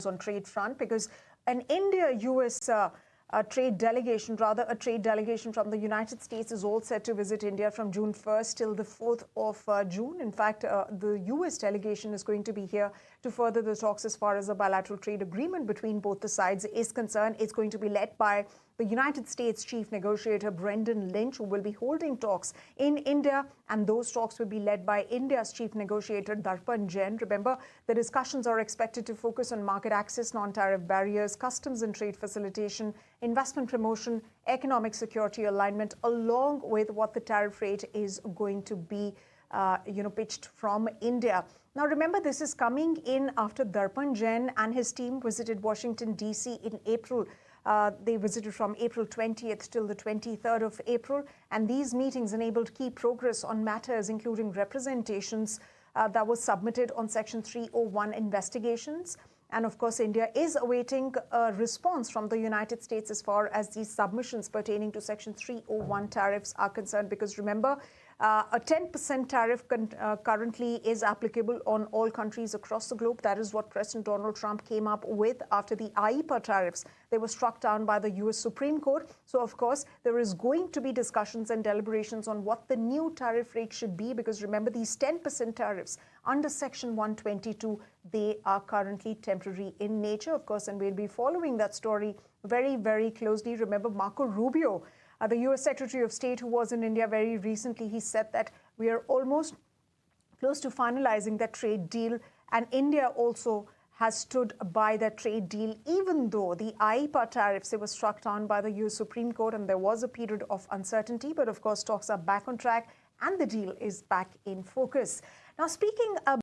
on trade front, because an India-U.S. A trade delegation from the United States is all set to visit India from June 1st till the 4th of June. In fact, the U.S. delegation is going to be here to further the talks as far as a bilateral trade agreement between both the sides is concerned. It's going to be led by the United States chief negotiator, Brendan Lynch, who will be holding talks in India, and those talks will be led by India's chief negotiator, Darpan Jain. Remember, the discussions are expected to focus on market access, non-tariff barriers, customs and trade facilitation, investment promotion, economic security alignment, along with what the tariff rate is going to be pitched from India. Now, remember, this is coming in after Darpan Jain and his team visited Washington, D.C. in April. They visited from April 20th till the 23rd of April, and these meetings enabled key progress on matters including representations that was submitted on Section 301 investigations. And of course, India is awaiting a response from the United States as far as these submissions pertaining to Section 301 tariffs are concerned, because remember, a 10% tariff currently is applicable on all countries across the globe. That is what President Donald Trump came up with after the IEPA tariffs. They were struck down by the U.S. Supreme Court. So, of course, there is going to be discussions and deliberations on what the new tariff rate should be, because remember, these 10% tariffs under Section 122, they are currently temporary in nature, of course, and we'll be following that story very, very closely. Remember, Marco Rubio, the U.S. Secretary of State, who was in India very recently, he said that we are almost close to finalizing that trade deal, and India also has stood by that trade deal, even though the IEPA tariffs, they were struck down by the U.S. Supreme Court, and there was a period of uncertainty. But of course, talks are back on track, and the deal is back in focus. Now, speaking about